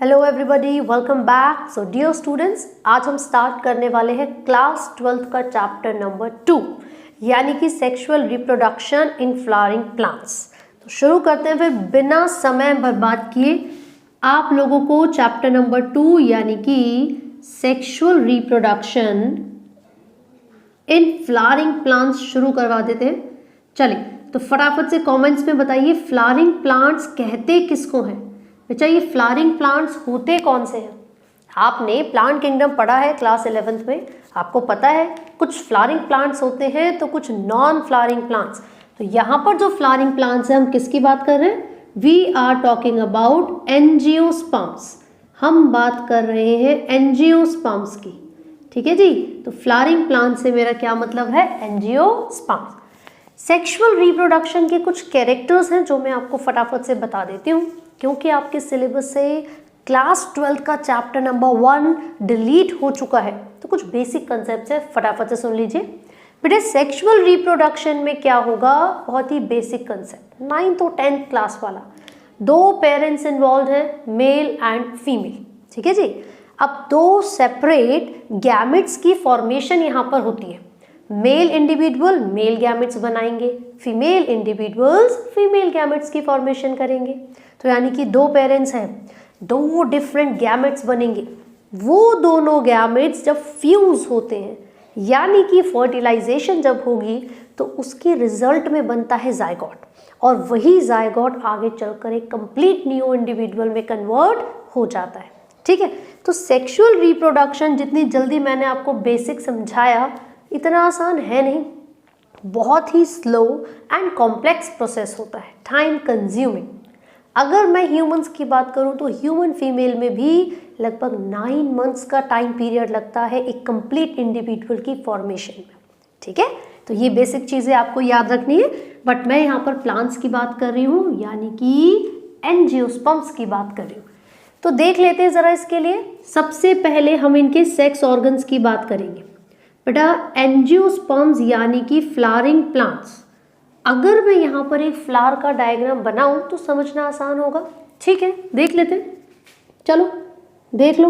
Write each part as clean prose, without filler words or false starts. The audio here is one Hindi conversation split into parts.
Hello everybody, welcome back. So dear students, आज हम स्टार्ट करने वाले हैं क्लास 12th का चैप्टर नंबर 2 यानी कि sexual reproduction in flowering plants. तो शुरू करते हैं फिर बिना समय बर्बाद किए। आप लोगों को चैप्टर नंबर 2 यानी कि sexual reproduction in flowering plants शुरू करवा देते हैं। चलिए तो फटाफट से कमेंट्स में बताइए, फ्लावरिंग प्लांट्स कहते किसको हैं? बच्चा ये फ्लावरिंग प्लांट्स होते कौन से हैं? आपने प्लांट किंगडम पढ़ा है क्लास 11th में, आपको पता है कुछ फ्लावरिंग प्लांट्स होते हैं तो कुछ नॉन फ्लावरिंग प्लांट्स। तो यहाँ पर जो फ्लावरिंग प्लांट्स हैं हम किसकी बात कर रहे हैं? We are talking about angiosperms. हम बात कर रहे हैं एंजियोस्पर्म्स की, ठीक है जी। तो फ्लावरिंग प्लांट से मेरा क्या मतलब है? एंजियोस्पर्म्स। सेक्सुअल रिप्रोडक्शन के कुछ कैरेक्टर्स हैं जो मैं आपको फटाफट से बता देती हूँ, क्योंकि आपके सिलेबस से क्लास 12 का चैप्टर नंबर 1 डिलीट हो चुका है। तो कुछ बेसिक कंसेप्ट है, फटाफट से सुन लीजिए बेटे। सेक्सुअल रिप्रोडक्शन में क्या होगा? बहुत ही बेसिक कंसेप्ट, 9th और 10th क्लास वाला। दो पेरेंट्स इन्वॉल्व हैं, मेल एंड फीमेल, ठीक है जी। अब दो सेपरेट गैमेट्स की फॉर्मेशन यहाँ पर होती है। मेल इंडिविजुअल मेल गैमेट्स बनाएंगे, फीमेल इंडिविजुअल्स फीमेल गैमेट्स की फॉर्मेशन करेंगे। तो यानी कि दो पेरेंट्स हैं, दो डिफरेंट गैमेट्स बनेंगे। वो दोनों गैमेट्स जब फ्यूज होते हैं यानी कि फर्टिलाइजेशन जब होगी तो उसके रिजल्ट में बनता है जायगोट, और वही जायगोट आगे चलकर एक कंप्लीट न्यू इंडिविजुअल में कन्वर्ट हो जाता है, ठीक है। तो सेक्सुअल रिप्रोडक्शन जितनी जल्दी मैंने आपको बेसिक समझाया इतना आसान है नहीं, बहुत ही स्लो एंड कॉम्प्लेक्स प्रोसेस होता है, टाइम कंज्यूमिंग। अगर मैं ह्यूमंस की बात करूं तो ह्यूमन फीमेल में भी लगभग 9 मंथ्स का टाइम पीरियड लगता है एक कंप्लीट इंडिविजुअल की फॉर्मेशन में, ठीक है। तो ये बेसिक चीज़ें आपको याद रखनी है। बट मैं यहाँ पर प्लांट्स की बात कर रही हूँ यानी कि एंजियोस्पर्म्स की बात कर रही हूँ। तो देख लेते हैं ज़रा इसके लिए। सबसे पहले हम इनके सेक्स ऑर्गन्स की बात करेंगे बेटा। एंजियोस्पर्म्स यानी कि फ्लावरिंग प्लांट्स। अगर मैं यहाँ पर एक फ्लावर का डायग्राम बनाऊं तो समझना आसान होगा, ठीक है। देख लेते हैं, चलो देख लो।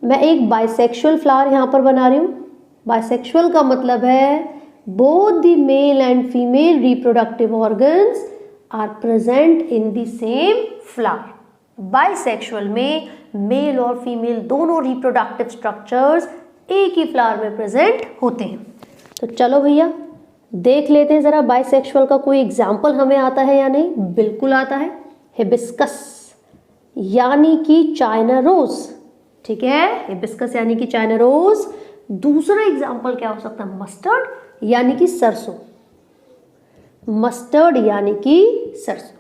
मैं एक बाइसेक्सुअल फ्लावर यहाँ पर बना रही हूँ। बाइसेक्सुअल का मतलब है both the male and female reproductive organs are present in the same flower. Bisexual में मेल और फीमेल दोनों रिप्रोडक्टिव स्ट्रक्चर्स एक ही फ्लावर में प्रेजेंट होते हैं। तो चलो भैया देख लेते हैं जरा, बाइसेक्सुअल का कोई एग्जाम्पल हमें आता है या नहीं? बिल्कुल आता है। हिबिस्कस यानी कि चाइना रोज, ठीक है। हिबिस्कस यानी कि चाइना रोज। दूसरा एग्जाम्पल क्या हो सकता है? मस्टर्ड यानी कि सरसों। मस्टर्ड यानी कि सरसों।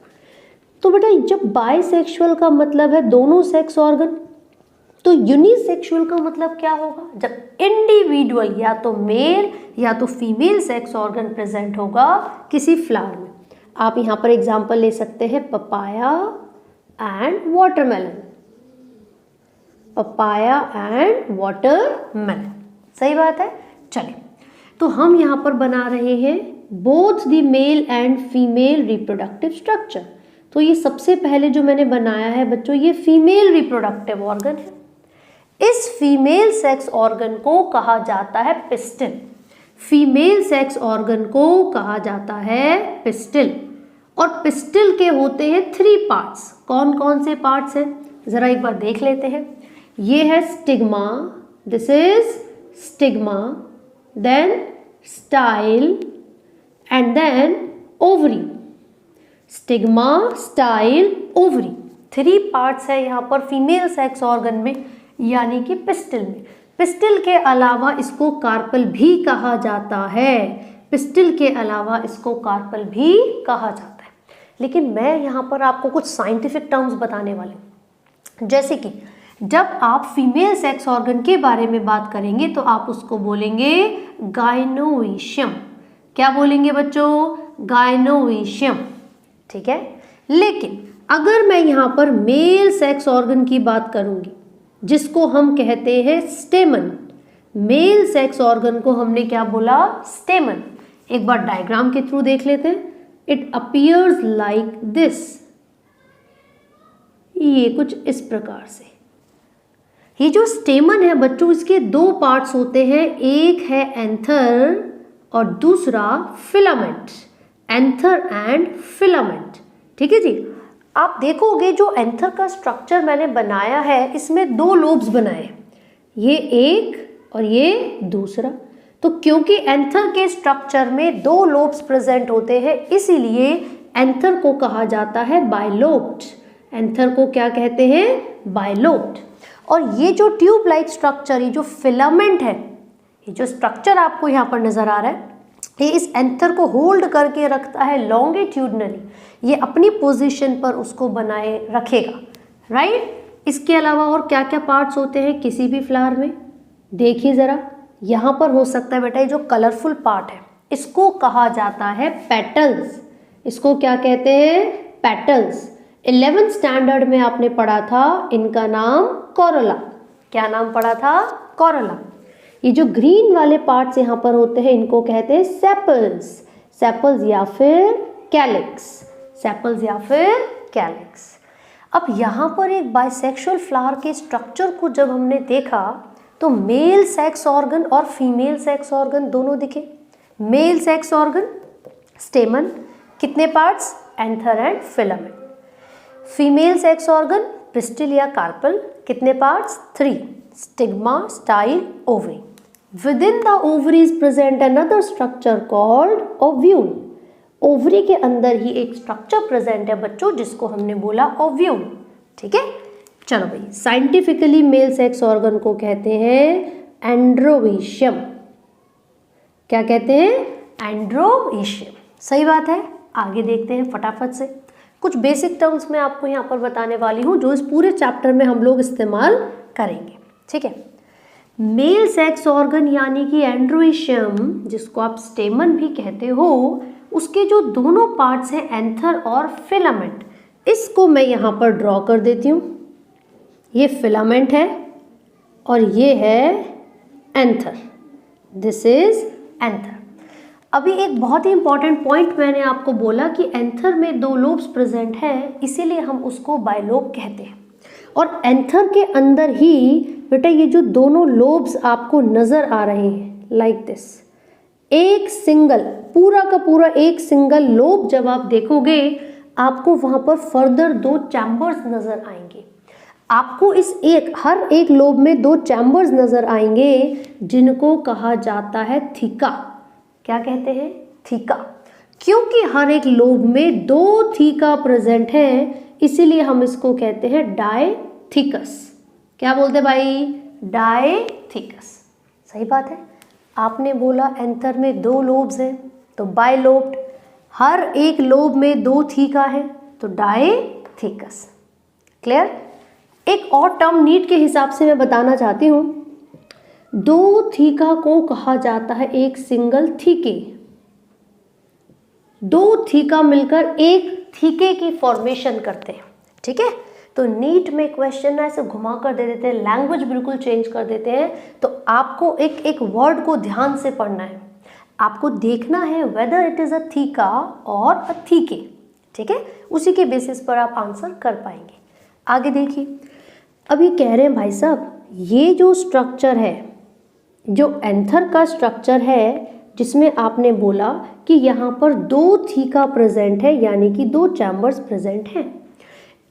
तो बेटा जब बाइसेक्सुअल का मतलब है दोनों सेक्स ऑर्गन, तो यूनिसेक्सुअल का मतलब क्या होगा? जब इंडिविजुअल या तो मेल या तो फीमेल सेक्स ऑर्गन प्रेजेंट होगा किसी फ्लावर में। आप यहाँ पर एग्जांपल ले सकते हैं papaya and watermelon. Papaya and watermelon, सही बात है। चलिए तो हम यहाँ पर बना रहे हैं both the male and female reproductive structure. तो ये सबसे पहले जो मैंने बनाया है बच्चों, ये फीमेल रिप्रोडक्टिव ऑर्गन है। इस फीमेल सेक्स ऑर्गन को कहा जाता है पिस्टिल। फीमेल सेक्स ऑर्गन को कहा जाता है पिस्टिल। और पिस्टिल के होते हैं 3 पार्ट्स। कौन कौन से पार्ट्स हैं जरा एक बार देख लेते हैं। ये है stigma, this is stigma, then style and then ovary. Stigma, style, ovary, 3 parts है यहाँ पर फीमेल सेक्स ऑर्गन में यानी कि पिस्टिल में। पिस्टिल के अलावा इसको कार्पल भी कहा जाता है। पिस्टिल के अलावा इसको कार्पल भी कहा जाता है। लेकिन मैं यहाँ पर आपको कुछ साइंटिफिक टर्म्स बताने वाली हूँ, जैसे कि जब आप फीमेल सेक्स ऑर्गन के बारे में बात करेंगे तो आप उसको बोलेंगे गाइनोइशियम। क्या बोलेंगे बच्चों? गाइनोइशियम, ठीक है। लेकिन अगर मैं यहाँ पर मेल सेक्स ऑर्गन की बात करूंगी जिसको हम कहते हैं स्टेमन, मेल सेक्स ऑर्गन को हमने क्या बोला? स्टेमन। एक बार डायग्राम के थ्रू देख लेते हैं। इट अपीयर्स लाइक दिस, ये कुछ इस प्रकार से, ये जो स्टेमन है बच्चों, इसके दो पार्ट्स होते हैं, एक है एंथर और दूसरा फिलामेंट, एंथर एंड फिलामेंट। ठीक है जी। आप देखोगे जो एंथर का स्ट्रक्चर मैंने बनाया है, इसमें दो लोब्स बनाए, ये एक और ये दूसरा। तो क्योंकि एंथर के स्ट्रक्चर में दो लोब्स प्रेजेंट होते हैं, इसीलिए एंथर को कहा जाता है बाइलोब्ड। एंथर को क्या कहते हैं? बाइलोब्ड। और ये जो ट्यूब लाइक स्ट्रक्चर, ये जो फिलामेंट है, ये जो स्ट्रक्चर आपको यहाँ पर नजर आ रहा है, ये इस एंथर को होल्ड करके रखता है लॉन्गिट्यूडनली, ये अपनी पोजीशन पर उसको बनाए रखेगा, राइट। इसके अलावा और क्या क्या पार्ट्स होते हैं किसी भी फ्लावर में? देखिए ज़रा, यहाँ पर हो सकता है बेटा ये जो कलरफुल पार्ट है, इसको कहा जाता है पेटल्स। इसको क्या कहते हैं? पेटल्स। 11th स्टैंडर्ड में आपने पढ़ा था, इनका नाम कोरोला। क्या नाम पढ़ा था? कोरोला। ये जो ग्रीन वाले पार्ट्स यहाँ पर होते हैं, इनको कहते हैं सेपल्स। सेपल्स या फिर कैलिक्स। सेपल्स या फिर कैलिक्स। अब यहाँ पर एक बाइसेक्सुअल फ्लावर के स्ट्रक्चर को जब हमने देखा, तो मेल सेक्स ऑर्गन और फीमेल सेक्स ऑर्गन दोनों दिखे। मेल सेक्स ऑर्गन स्टेमन, कितने parts? Anther and filament. Female sex organ pistil या कार्पल, कितने parts? 3, stigma, style, ovary. Within the ovary is present another structure called ovule. Ovary के अंदर ही एक स्ट्रक्चर प्रेजेंट है बच्चों, जिसको हमने बोला ओव्यूल। ठीक है, चलो भाई, साइंटिफिकली मेल सेक्स ऑर्गन को कहते हैं एंड्रोवेशियम। क्या कहते हैं? एंड्रोवेशियम। सही बात है। आगे देखते हैं फटाफट से। कुछ बेसिक टर्म्स मैं आपको यहाँ पर बताने वाली हूँ, जो इस पूरे चैप्टर में हम लोग इस्तेमाल करेंगे। ठीक है, मेल सेक्स ऑर्गन यानी कि एंड्रोवेशियम, जिसको आप स्टेमन भी कहते हो, उसके जो दोनों पार्ट्स हैं एंथर और फिलामेंट, इसको मैं यहाँ पर ड्रॉ कर देती हूँ। ये फिलामेंट है और ये है एंथर। This is anther. अभी एक बहुत ही इंपॉर्टेंट पॉइंट मैंने आपको बोला कि एंथर में दो लोब्स प्रेजेंट है, इसीलिए हम उसको बाइलोब कहते हैं। और एंथर के अंदर ही बेटा ये जो दोनों लोब्स आपको नजर आ रहे हैं, लाइक दिस, एक सिंगल, पूरा का पूरा एक सिंगल लोब जब आप देखोगे, आपको वहां पर फर्दर दो चैम्बर्स नजर आएंगे। आपको इस हर एक लोब में दो चैम्बर्स नजर आएंगे, जिनको कहा जाता है थीका। क्या कहते हैं? थीका। क्योंकि हर एक लोब में दो थीका प्रेजेंट है, इसीलिए हम इसको कहते हैं डायथीकस। क्या बोलते भाई? डायथीकस। सही बात है। आपने बोला एंथर में दो लोब्स हैं, तो बाइलोब्ड। हर एक लोब में दो थीका है, तो डायथीकस। क्लियर? एक और टर्म नीट के हिसाब से मैं बताना चाहती हूँ। दो थीका को कहा जाता है एक सिंगल थीके। दो थीका मिलकर एक थीके की फॉर्मेशन करते हैं। ठीक है, तो नीट में क्वेश्चन ऐसे घुमा कर दे देते हैं, लैंग्वेज बिल्कुल चेंज कर देते हैं, तो आपको एक एक वर्ड को ध्यान से पढ़ना है। आपको देखना है whether it is a theca और अ थीके। ठीक है, उसी के बेसिस पर आप आंसर कर पाएंगे। आगे देखिए, अभी कह रहे हैं भाई साहब, ये जो स्ट्रक्चर है, जो एंथर का स्ट्रक्चर है, जिसमें आपने बोला कि यहाँ पर दो थीका प्रेजेंट है, यानी कि दो चैम्बर्स प्रेजेंट हैं।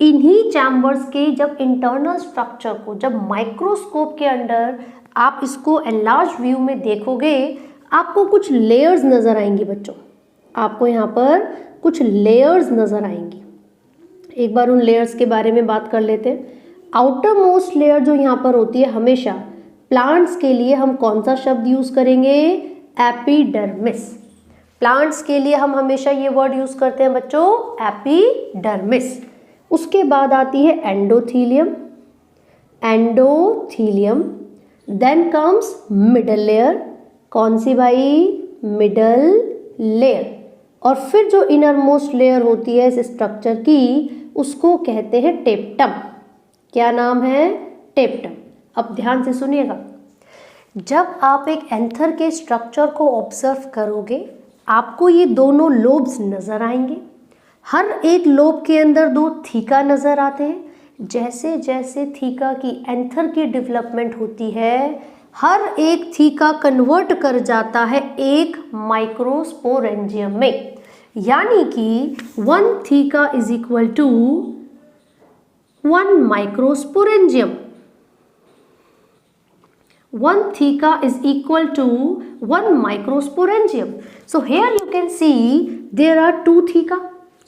इन्हीं चैम्बर्स के जब इंटरनल स्ट्रक्चर को, जब माइक्रोस्कोप के अंदर आप इसको एनलार्ज व्यू में देखोगे, आपको कुछ लेयर्स नजर आएंगी बच्चों। आपको यहाँ पर कुछ लेयर्स नजर आएंगी। एक बार उन लेयर्स के बारे में बात कर लेते हैं। आउटर मोस्ट लेयर जो यहाँ पर होती है, हमेशा प्लांट्स के लिए हम कौन सा शब्द यूज करेंगे? एपिडर्मिस। प्लांट्स के लिए हम हमेशा ये वर्ड यूज करते हैं बच्चों, एपिडर्मिस। उसके बाद आती है endothelium. Endothelium. Then comes middle layer. कौन सी भाई? Middle layer. और फिर जो इनर मोस्ट लेयर होती है इस स्ट्रक्चर की, उसको कहते हैं टेप्टम। क्या नाम है? टेप्टम। अब ध्यान से सुनिएगा, जब आप एक एंथर के स्ट्रक्चर को ऑब्जर्व करोगे, आपको ये दोनों लोब्स नजर आएंगे। हर एक लोब के अंदर दो थीका नजर आते हैं, जैसे जैसे थीका की एंथर की डेवलपमेंट होती है, हर एक थीका कन्वर्ट कर जाता है एक माइक्रोस्पोरेंजियम में, यानी कि 1 theca is equal to 1 microsporangium. 1 theta is equal to 1 microsporangium. So here you can see there are 2 theta.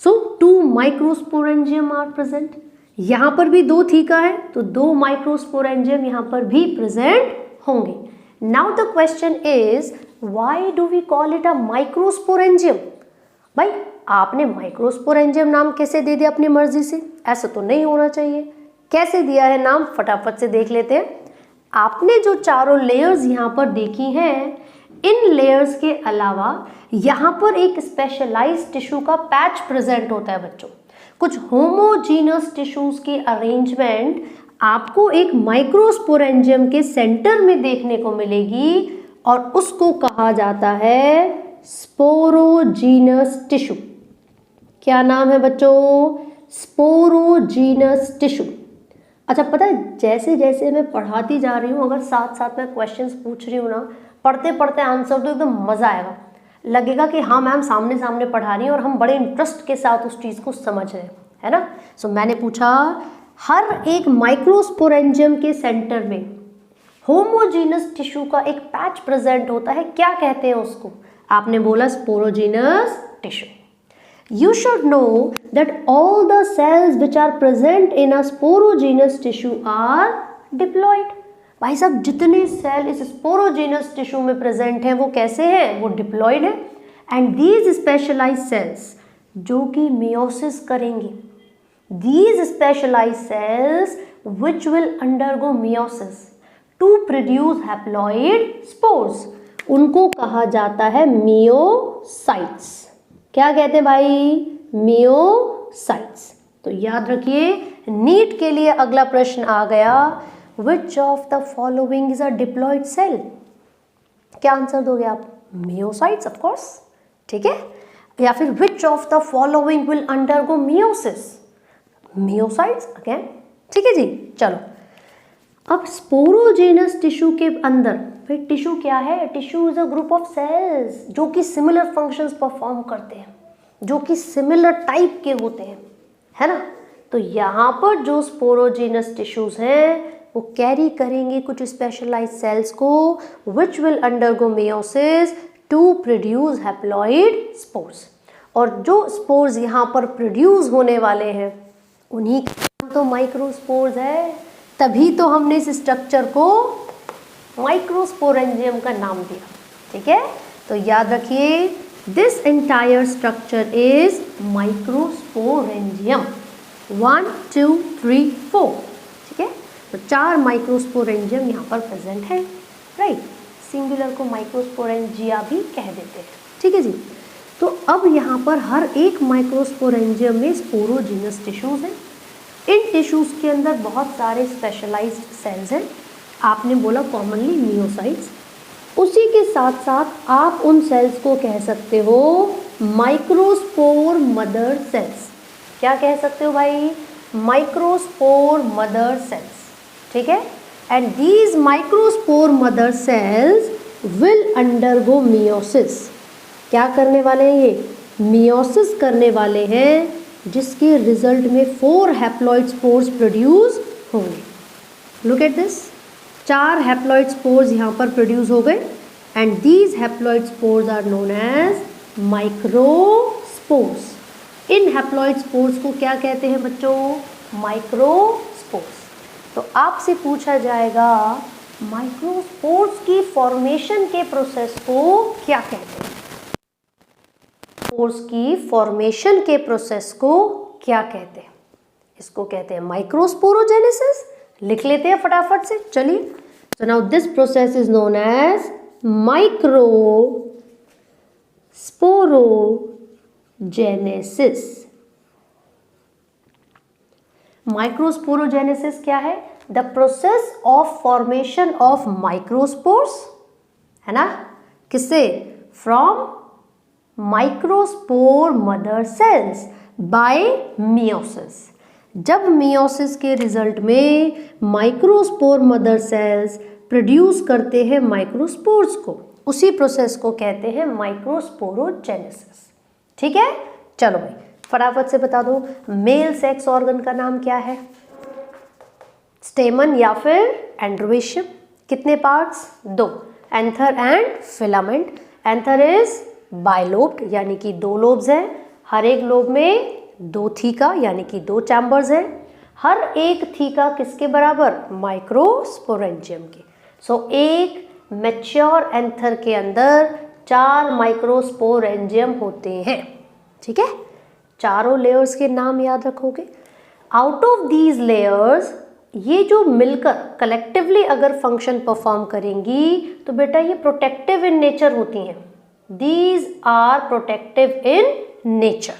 So 2 microsporangium are present. यहाँ पर भी 2 थीका है तो 2 माइक्रोस्पोरेंजियम यहाँ पर भी प्रेजेंट होंगे. Now the question is why do we call it a microsporangium? भाई आपने माइक्रोस्पोरेंजियम नाम कैसे दे दिया अपनी मर्जी से? ऐसा तो नहीं होना चाहिए. कैसे दिया है नाम, फटाफट से देख लेते हैं. आपने जो चारों लेयर्स यहाँ पर देखी हैं, इन लेयर्स के अलावा यहाँ पर एक स्पेशलाइज्ड टिश्यू का पैच प्रेजेंट होता है बच्चों. कुछ होमोजीनस टिश्यूज की अरेंजमेंट आपको एक माइक्रोस्पोरेंजियम के सेंटर में देखने को मिलेगी और उसको कहा जाता है स्पोरोजीनस टिश्यू. क्या नाम है बच्चों? Sporogenous tissue. अच्छा, पता है जैसे जैसे मैं पढ़ाती जा रही हूँ, अगर साथ साथ में क्वेश्चंस पूछ रही हूँ ना, पढ़ते पढ़ते आंसर तो एकदम मज़ा आएगा. लगेगा कि हाँ मैम सामने सामने पढ़ा रही हैं और हम बड़े इंटरेस्ट के साथ उस चीज़ को समझ रहे हैं, है ना. सो मैंने पूछा हर एक माइक्रोस्पोरेंजियम के सेंटर में होमोजीनस टिश्यू का एक पैच प्रेजेंट होता है, क्या कहते हैं उसको? आपने बोला sporogenous tissue. You should know that all the cells which are present in a sporogenous tissue are diploid. भाई साहब जितने सेल इस स्पोरोजीनस टिश्यू में प्रेजेंट हैं वो कैसे हैं? वो डिप्लॉइड है. एंड दीज स्पेशलाइज्ड सेल्स जो कि मियोसिस करेंगे, these specialised cells which will undergo meiosis to produce haploid spores, उनको कहा जाता है मियोसाइट्स. क्या कहते हैं भाई? मियोसाइट्स. तो याद रखिए, नीट के लिए अगला प्रश्न आ गया, which of the following is a diploid cell? क्या आंसर दोगे आप? Meiocytes of course. ठीक है. या फिर which of the following will undergo meiosis? Meiocytes again. ठीक है जी. चलो अब स्पोरोजेनस टिश्यू के अंदर, फिर टिश्यू क्या है? Tissue is a group of cells जो कि सिमिलर फंक्शंस परफॉर्म करते हैं, जो कि सिमिलर टाइप के होते हैं, है ना. तो यहाँ पर जो स्पोरोजेनस टिश्यूज हैं वो कैरी करेंगे कुछ स्पेशलाइज्ड सेल्स को, which will undergo meiosis to produce haploid spores. और जो स्पोर्स यहाँ पर प्रोड्यूस होने वाले हैं उन्हीं का नाम तो माइक्रोस्पोर्स है. तभी तो हमने इस स्ट्रक्चर को माइक्रोस्पोरेंजियम का नाम दिया. ठीक है. तो याद रखिए, this entire structure is microsporangium. 1 2 3 4. ठीक है. तो 4 माइक्रोस्पोरेंजियम यहाँ पर प्रेजेंट है. राइट. सिंगुलर को माइक्रोस्पोरेंजिया भी कह देते हैं. ठीक है जी. तो अब यहाँ पर हर एक माइक्रोस्पोरेंजियम में स्पोरोजीनस टिश्यूज हैं. इन टिश्यूज के अंदर बहुत सारे स्पेशलाइज्ड सेल्स हैं. आपने बोला कॉमनली मियोसाइट्स. उसी के साथ साथ आप उन सेल्स को कह सकते हो माइक्रोस्पोर मदर सेल्स. क्या कह सकते हो भाई? Microspore mother sales. ठीक है. And these microspore mother sales will undergo meiosis. क्या करने वाले हैं ये? मियोसिस करने वाले हैं, जिसके रिजल्ट में 4 हैप्लॉइड स्पोर्स प्रोड्यूस होंगे. Look at this. 4 haploid spores यहाँ पर प्रोड्यूस हो गए and these haploid spores are known as microspores. इन हैप्लॉइड स्पोर्स को क्या कहते हैं बच्चों? माइक्रोस्पोर्स. तो आपसे पूछा जाएगा माइक्रोस्पोर्स की फॉर्मेशन के प्रोसेस को क्या कहते हैं? स्पोर्स की फॉर्मेशन के प्रोसेस को क्या कहते हैं? इसको कहते हैं माइक्रोस्पोरोजेनेसिस. लिख लेते हैं फटाफट से. चलिए. So now this process is known as microsporogenesis. Microsporogenesis क्या है? The process of formation of microspores, है ना. किससे? From microspore mother cells by meiosis. जब मियोसिस के रिजल्ट में माइक्रोस्पोर मदर सेल्स प्रोड्यूस करते हैं माइक्रोस्पोर्स को, उसी प्रोसेस को कहते हैं माइक्रोस्पोरोजेनेसिस। ठीक है, चलो भाई फटाफट से बता दो, मेल सेक्स ऑर्गन का नाम क्या है? स्टेमन या फिर एंड्रोवेशियम। कितने parts? 2, anther and filament. Anther is bilobed यानी कि 2 लोब्स हैं, हर एक लोब में 2 थीका यानी कि 2 चैम्बर्स हैं। हर एक थीका किसके बराबर? माइक्रोस्पोरेंजियम के। सो एक मैच्योर एंथर के अंदर 4 माइक्रोस्पोरेंजियम होते हैं। ठीक है, चारों लेयर्स के नाम याद रखोगे। आउट ऑफ दीज लेयर्स ये जो मिलकर कलेक्टिवली अगर फंक्शन परफॉर्म करेंगी तो बेटा ये प्रोटेक्टिव इन नेचर होती हैं। These are protective in nature.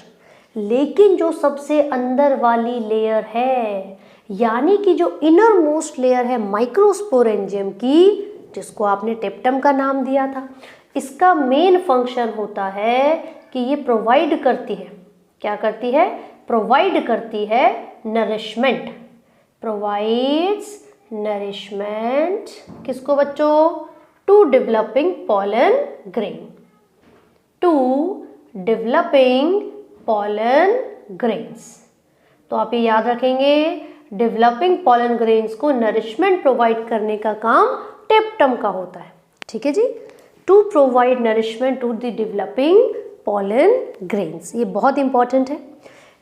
लेकिन जो सबसे अंदर वाली लेयर है, यानी कि जो इनर मोस्ट लेयर है माइक्रोस्पोरेंजियम की, जिसको आपने टेप्टम का नाम दिया था, इसका मेन फंक्शन होता है कि ये प्रोवाइड करती है, क्या करती है? प्रोवाइड करती है नरिशमेंट। प्रोवाइड्स नरिशमेंट किसको बच्चों? To developing pollen grain. To developing pollen grains. तो आप ये याद रखेंगे, डेवलपिंग पॉलन ग्रेन्स को नरिशमेंट प्रोवाइड करने का काम टेप्टम का होता है। ठीक है जी, to provide nourishment to the developing pollen grains, ये बहुत इंपॉर्टेंट है।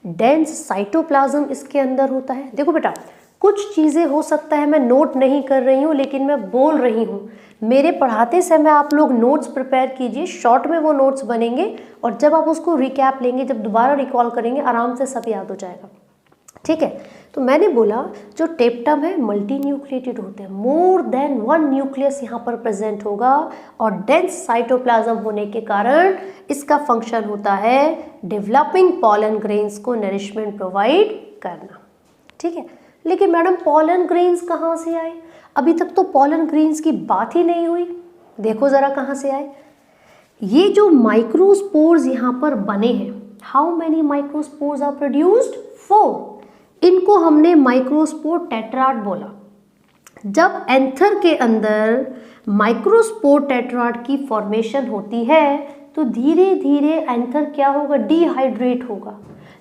डेंस साइटोप्लाज्म इसके अंदर होता है। देखो बेटा, कुछ चीज़ें हो सकता है मैं नोट नहीं कर रही हूँ लेकिन मैं बोल रही हूँ, मेरे पढ़ाते समय आप लोग नोट्स प्रिपेयर कीजिए, शॉर्ट में वो नोट्स बनेंगे और जब आप उसको रिकैप लेंगे, जब दोबारा रिकॉल करेंगे, आराम से सब याद हो जाएगा। ठीक है, तो मैंने बोला जो टेप्टम है मल्टी न्यूक्लिएटेड होते हैं, मोर देन 1 न्यूक्लियस यहाँ पर प्रेजेंट होगा और डेंस साइटोप्लाज्म होने के कारण इसका फंक्शन होता है डेवलपिंग पॉलन ग्रेन्स को नरिशमेंट प्रोवाइड करना। ठीक है, लेकिन मैडम पॉलन ग्रेन्स कहाँ से आए? अभी तक तो पॉलन ग्रेन्स की बात ही नहीं हुई। देखो ज़रा कहाँ से आए। ये जो माइक्रोस्पोर्स यहाँ पर बने हैं, how many microspores are produced? 4। इनको हमने माइक्रोस्पोर टेट्राड बोला। जब एंथर के अंदर माइक्रोस्पोर टेट्राड की फॉर्मेशन होती है तो धीरे धीरे एंथर क्या होगा? डिहाइड्रेट होगा।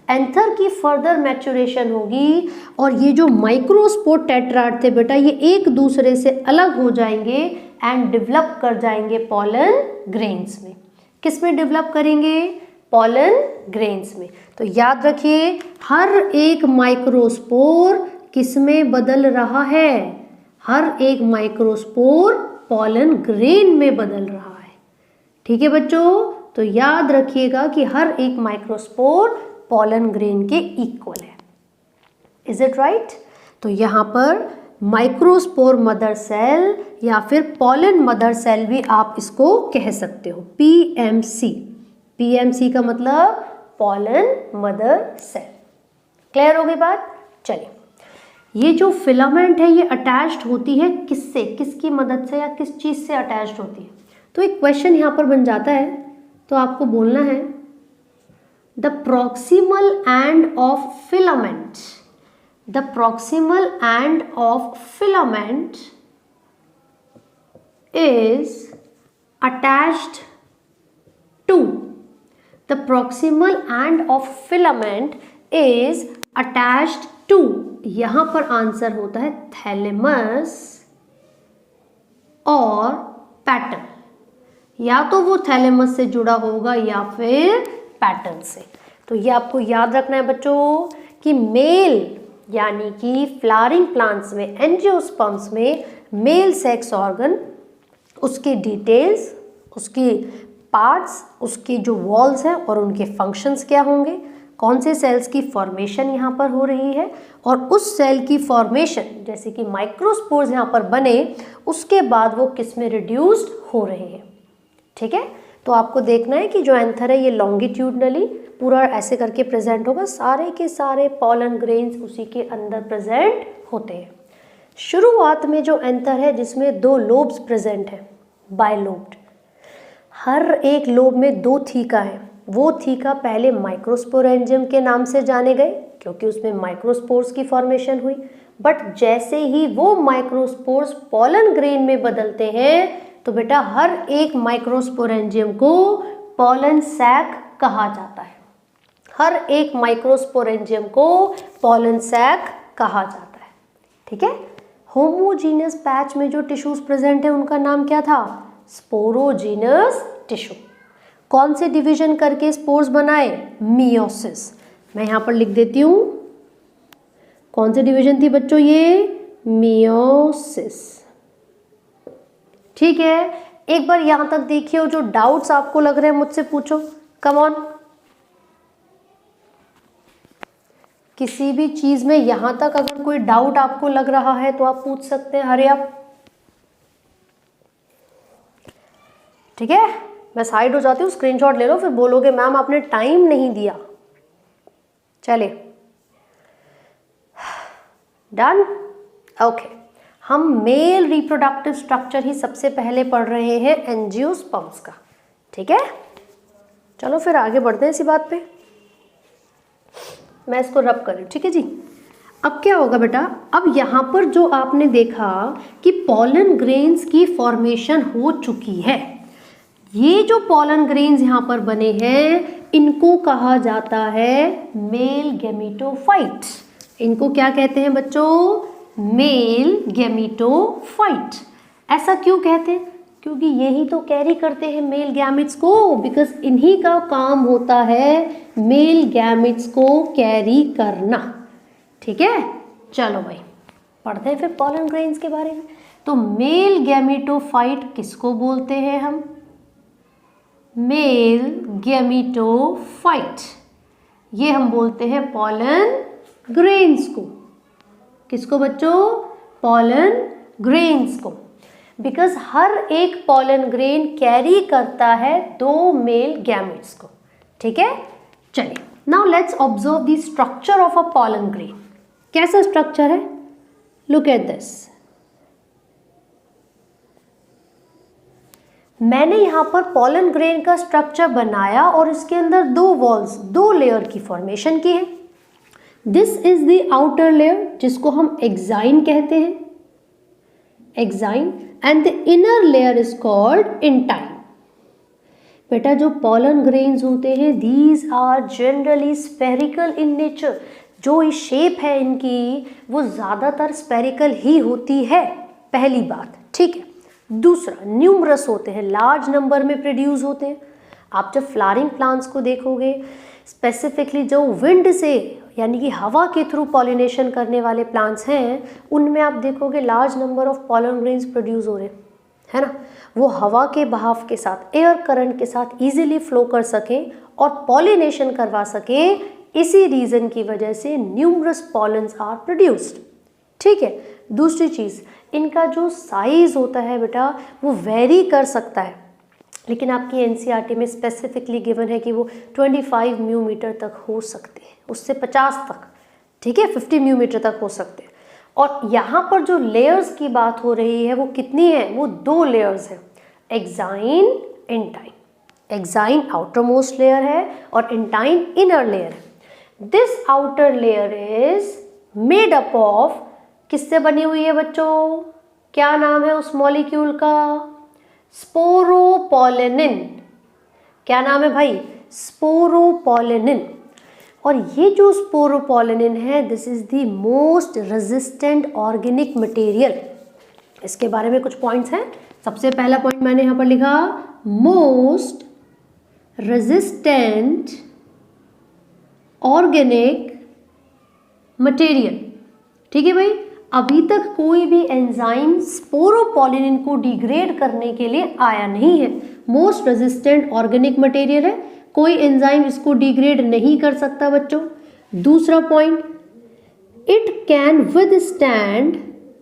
एंथर की फर्दर मैच्योरेशन होगी और ये जो माइक्रोस्पोर टेट्राड थे बेटा, ये एक दूसरे से अलग हो जाएंगे एंड डेवलप कर जाएंगे पॉलन ग्रेन्स में। किस में डेवलप करेंगे? पॉलन ग्रेन्स में। तो याद रखिए, हर एक माइक्रोस्पोर किस में बदल रहा है? हर एक माइक्रोस्पोर पॉलन ग्रेन में बदल रहा है। ठीक है बच्चों, तो याद रखिएगा कि हर एक माइक्रोस्पोर पॉलन ग्रेन के इक्वल है। Is it right? तो यहाँ पर माइक्रोस्पोर मदर सेल या फिर पॉलन मदर सेल भी आप इसको कह सकते हो, पीएमसी। पीएमसी का मतलब पॉलन मदर सेल। क्लियर हो गई बात? चलिए, ये जो फिलामेंट है ये अटैच्ड होती है किससे? किसकी मदद से या किस चीज़ से अटैच्ड होती है? तो एक क्वेश्चन यहाँ पर बन जाता है, तो आपको बोलना है the proximal end of filament. The proximal end of filament is attached to. The proximal end of filament is attached to, यहाँ पर आंसर होता है थैलेमस और पैटर्न। या तो वो थैलेमस से जुड़ा होगा या फिर पैटर्न से। तो ये आपको याद रखना है बच्चों कि मेल यानी कि फ्लावरिंग प्लांट्स में, एंजियोस्पर्म्स में मेल सेक्स ऑर्गन, उसकी डिटेल्स, उसकी पार्ट्स, उसकी जो वॉल्स हैं और उनके फंक्शंस क्या होंगे, कौन से सेल्स की फॉर्मेशन यहाँ पर हो रही है और उस सेल की फॉर्मेशन जैसे कि माइक्रोस्पोर्स यहाँ पर बने उसके बाद वो किस में रिड्यूस्ड हो रहे हैं। ठीक है, तो आपको देखना है कि जो एंथर है ये लॉन्गिट्यूडनली पूरा ऐसे करके प्रेजेंट होगा, सारे के सारे पॉलन ग्रेन्स उसी के अंदर प्रेजेंट होते हैं। शुरुआत में जो एंथर है जिसमें 2 लोब्स प्रेजेंट है, बायलोब्ड, हर एक लोब में 2 थीका है। वो थीका पहले माइक्रोस्पोरेंजियम के नाम से जाने गए क्योंकि उसमें माइक्रोस्पोर्स की फॉर्मेशन हुई। बट जैसे ही वो माइक्रोस्पोर्स पॉलन ग्रेन में बदलते हैं तो बेटा हर एक माइक्रोस्पोरेंजियम को पॉलन सैक कहा जाता है। हर एक माइक्रोस्पोरेंजियम को पॉलन सैक कहा जाता है। ठीक है। होमोजीनियस पैच में जो टिश्यूज प्रेजेंट है उनका नाम क्या था? Sporogenous tissue. कौन से डिवीजन करके स्पोर्स बनाए? मियोसिस। मैं यहां पर लिख देती हूं, कौन से डिवीजन थी बच्चों ये? मियोसिस। ठीक है। एक बार यहां तक देखिए, जो डाउट्स आपको लग रहे हैं मुझसे पूछो, कम ऑन। किसी भी चीज में यहां तक अगर कोई डाउट आपको लग रहा है तो आप पूछ सकते हैं। हरे आप, ठीक है। मैं साइड हो जाती हूँ, स्क्रीनशॉट ले लो, फिर बोलोगे मैम आपने टाइम नहीं दिया। चलिए, डन, ओके। हम मेल रिप्रोडक्टिव स्ट्रक्चर ही सबसे पहले पढ़ रहे हैं, एंजियोस्पर्म्स का। ठीक है, चलो फिर आगे बढ़ते हैं इसी बात पे। मैं इसको रब कर रही हूँ, ठीक है जी। अब क्या होगा बेटा, अब यहाँ पर जो आपने देखा कि पॉलन ग्रेन्स की फॉर्मेशन हो चुकी है, ये जो पॉलन ग्रेन्स यहाँ पर बने हैं इनको कहा जाता है मेल गैमेटोफाइट। इनको क्या कहते हैं बच्चों? Male gametophyte. ऐसा क्यों कहते हैं? क्योंकि यही तो कैरी करते हैं मेल गैमेट्स को, बिकॉज इन्हीं का काम होता है मेल गैमेट्स को कैरी करना। ठीक है, चलो भाई पढ़ते हैं फिर पॉलन ग्रेन्स के बारे में। तो मेल गैमेटोफाइट किसको बोलते हैं हम? मेल गैमेटोफाइट, ये हम बोलते हैं पॉलन ग्रेन्स को। किसको बच्चों? पॉलन ग्रेन्स को। बिकॉज हर एक पॉलन ग्रेन कैरी करता है 2 मेल गैमेट्स को। ठीक है, चलिए now let's observe the structure of a pollen grain. कैसा स्ट्रक्चर है? Look at this. मैंने यहां पर पॉलन ग्रेन का स्ट्रक्चर बनाया और इसके अंदर 2 वॉल्स, 2 लेयर की फॉर्मेशन की है। This is the outer layer जिसको हम एक्साइन कहते हैं, exine, and the inner layer is called intine. बेटा जो पॉलन ग्रेन्स होते हैं these are generally spherical in nature. जो ये शेप है इनकी वो ज़्यादातर स्फेरिकल ही होती है, पहली बात। ठीक है। दूसरा, न्यूमरस होते हैं, लार्ज नंबर में प्रोड्यूस होते हैं। आप जब फ्लावरिंग प्लांट्स को देखोगे, स्पेसिफिकली जो विंड से यानी कि हवा के थ्रू पॉलिनेशन करने वाले प्लांट्स हैं, उनमें आप देखोगे large number of pollen grains produce हो रहे है ना। वो हवा के बहाव के साथ, एयर करंट के साथ इजीली फ्लो कर सकें और पॉलिनेशन करवा सकें, इसी रीज़न की वजह से न्यूमरस पॉलन्स आर प्रोड्यूस्ड। ठीक है। दूसरी चीज़, इनका जो साइज होता है बेटा वो वेरी कर सकता है, लेकिन आपकी एनसीईआरटी में स्पेसिफिकली गिवन है कि वो 25 म्यूमीटर तक हो सकते हैं, उससे 50 तक। ठीक है, 50 म्यूमीटर तक हो सकते हैं। और यहाँ पर जो लेयर्स की बात हो रही है वो कितनी है? वो 2 लेयर्स हैं, exine, intine. Exine outer most layer है और इंटाइन इनर लेयर है। This outer layer is made up of, किससे बनी हुई है बच्चों? क्या नाम है उस मॉलिक्यूल का? स्पोरोपोलेनिन। क्या नाम है भाई? स्पोरोपोलेनिन। और ये जो स्पोरोपोलेनिन है this is the most resistant organic material. इसके बारे में कुछ पॉइंट्स हैं। सबसे पहला पॉइंट मैंने यहाँ पर लिखा, मोस्ट रेजिस्टेंट ऑर्गेनिक मटेरियल। ठीक है भाई, अभी तक कोई भी एंजाइम स्पोरोपोलेनिन को डिग्रेड करने के लिए आया नहीं है। मोस्ट रेजिस्टेंट ऑर्गेनिक मटेरियल है, कोई एंजाइम इसको डिग्रेड नहीं कर सकता बच्चों। दूसरा पॉइंट, इट कैन विदस्टैंड,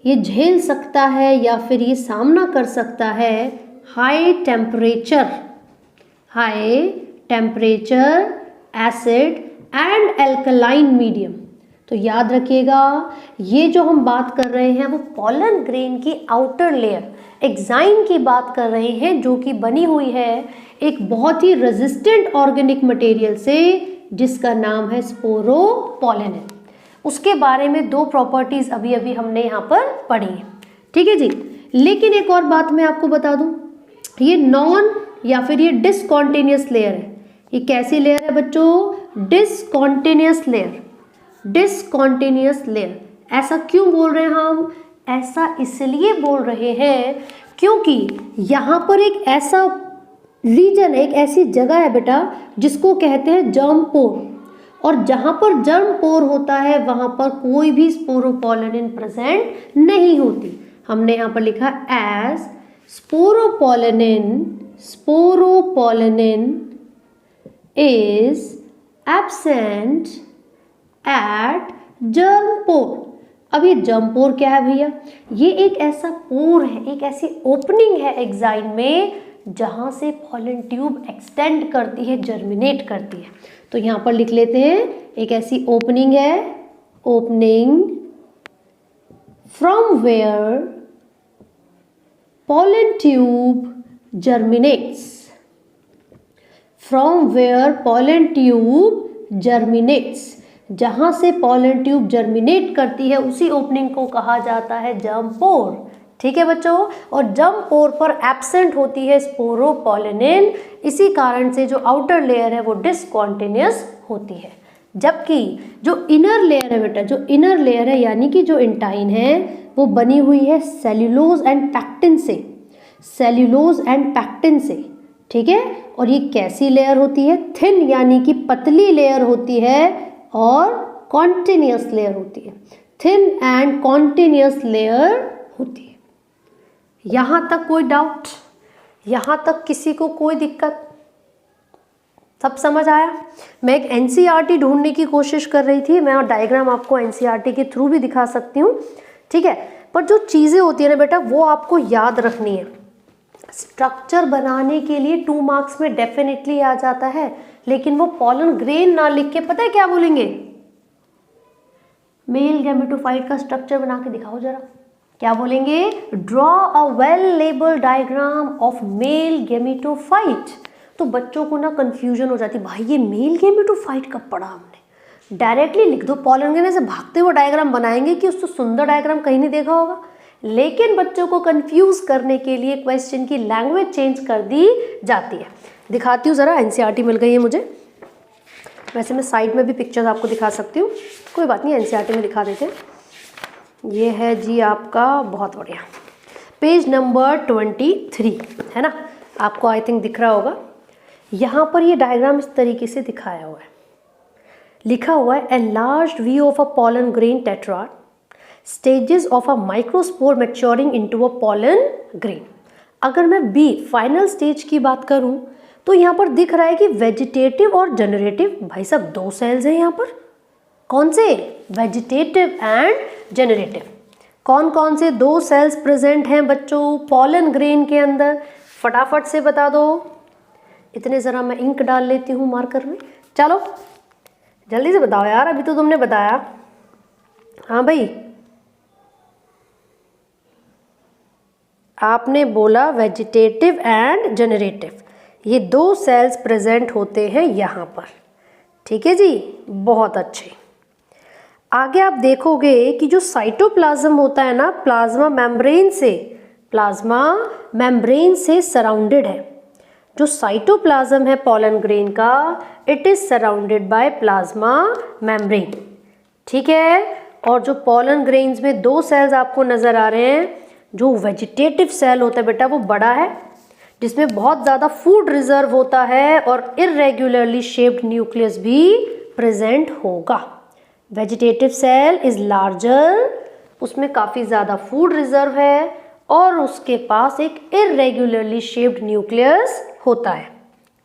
ये झेल सकता है या फिर ये सामना कर सकता है high temperature, acid and alkaline medium. तो याद रखिएगा, ये जो हम बात कर रहे हैं वो पॉलन ग्रेन की आउटर लेयर एक्साइन की बात कर रहे हैं, जो कि बनी हुई है एक बहुत ही रेजिस्टेंट ऑर्गेनिक मटेरियल से जिसका नाम है स्पोरोपोलेनिन। उसके बारे में 2 प्रॉपर्टीज अभी अभी हमने यहाँ पर पढ़ी है, ठीक है जी। लेकिन एक और बात मैं आपको बता दूं, ये नॉन या फिर ये डिसकॉन्टिन्यूस लेयर है। ये कैसी लेयर है बच्चों? Discontinuous layer, discontinuous layer. ऐसा क्यों बोल रहे हैं हम? ऐसा इसलिए बोल रहे हैं क्योंकि यहाँ पर एक ऐसा रीजन है, एक ऐसी जगह है बेटा जिसको कहते हैं जर्म पोर, और जहाँ पर जर्म पोर होता है वहाँ पर कोई भी स्पोरोपोलिन प्रेजेंट नहीं होती। हमने यहाँ पर लिखा as sporopollenin is absent at germ pore। अब ये जर्म पोर क्या है भैया? ये एक ऐसा पोर है, एक ऐसी ओपनिंग है एग्जाइन में जहां से पॉलन ट्यूब एक्सटेंड करती है, जर्मिनेट करती है। तो यहां पर लिख लेते हैं, एक ऐसी ओपनिंग है, opening from where pollen tube germinates, from where pollen tube germinates, जहां से pollen tube germinate करती है उसी ओपनिंग को कहा जाता है जर्म पोर, ठीक है बच्चों। और जर्म पोर पर एब्सेंट होती है स्पोरोपोलिन, इसी कारण से जो आउटर लेयर है वो डिसकॉन्टिन्यूस होती है। जबकि जो इनर लेयर है बेटा, जो इनर लेयर है यानी कि जो इंटाइन है वो बनी हुई है सेल्यूलोज एंड पैक्टिन से, सेल्यूलोज एंड पैक्टिन से, ठीक है। और ये कैसी लेयर होती है? थिन यानी कि पतली लेयर होती है और कॉन्टिन्यूस लेयर होती है, थिन एंड कॉन्टिन्यूस लेयर होती है। यहाँ तक कोई डाउट? यहाँ तक किसी को कोई दिक्कत? सब समझ आया? मैं एक एनसीईआरटी ढूंढने की कोशिश कर रही थी, मैं डायग्राम आपको एनसीईआरटी के थ्रू भी दिखा सकती हूँ, ठीक है। पर जो चीज़ें होती है ना बेटा वो आपको याद रखनी है। स्ट्रक्चर बनाने के लिए 2 मार्क्स में डेफिनेटली आ जाता है, लेकिन वो पॉलन ग्रेन ना लिख के पता है क्या बोलेंगे? मेल गैमेटोफाइट का स्ट्रक्चर बना के दिखाओ जरा। क्या बोलेंगे? Draw a well labelled diagram of male gametophyte. तो बच्चों को ना कंफ्यूजन हो जाती, भाई ये मेल गैमेटोफाइट कब पढ़ा हमने? डायरेक्टली लिख दो, पॉलन ग्रेन से भागते हुए डायग्राम बनाएंगे कि उससे सुंदर डायग्राम कहीं नहीं देखा होगा। लेकिन बच्चों को कंफ्यूज करने के लिए क्वेश्चन की लैंग्वेज चेंज कर दी जाती है। दिखाती हूँ ज़रा, एनसीईआरटी मिल गई है मुझे। वैसे मैं साइड में भी पिक्चर्स आपको दिखा सकती हूँ, कोई बात नहीं, एनसीईआरटी में दिखा देते हैं। ये है जी आपका, बहुत बढ़िया, पेज नंबर 23 है ना, आपको आई थिंक दिख रहा होगा। यहाँ पर ये डायग्राम इस तरीके से दिखाया हुआ है, लिखा हुआ है enlarged view of a pollen grain tetrad, stages of a microspore maturing into a pollen grain। अगर मैं बी फाइनल स्टेज की बात करूं तो यहाँ पर दिख रहा है कि वेजिटेटिव और जनरेटिव, भाई साहब 2 सेल्स हैं यहाँ पर। कौन से? Vegetative and generative. कौन कौन से 2 सेल्स प्रेजेंट हैं बच्चों पॉलन ग्रेन के अंदर? फटाफट से बता दो। इतने ज़रा मैं इंक डाल लेती हूँ मार्कर में, चलो जल्दी से बताओ यार, अभी तो तुमने बताया। हाँ भाई, आपने बोला वेजिटेटिव एंड जनरेटिव, ये 2 सेल्स प्रेजेंट होते हैं यहाँ पर, ठीक है जी, बहुत अच्छे। आगे आप देखोगे कि जो साइटोप्लाज्म होता है ना, प्लाज्मा मेम्ब्रेन से सराउंडेड है। जो साइटोप्लाज्म है पॉलन ग्रेन का, it is surrounded by plasma membrane, ठीक है। और जो पॉलन ग्रेन्स में 2 सेल्स आपको नजर आ रहे हैं, जो वेजिटेटिव सेल होता है बेटा वो बड़ा है, जिसमें बहुत ज़्यादा फूड रिजर्व होता है और इरेगुलरली शेप्ड न्यूक्लियस भी प्रेजेंट होगा। वेजिटेटिव सेल इज लार्जर, उसमें काफ़ी ज़्यादा फूड रिजर्व है और उसके पास एक इरेगुलरली शेप्ड न्यूक्लियस होता है,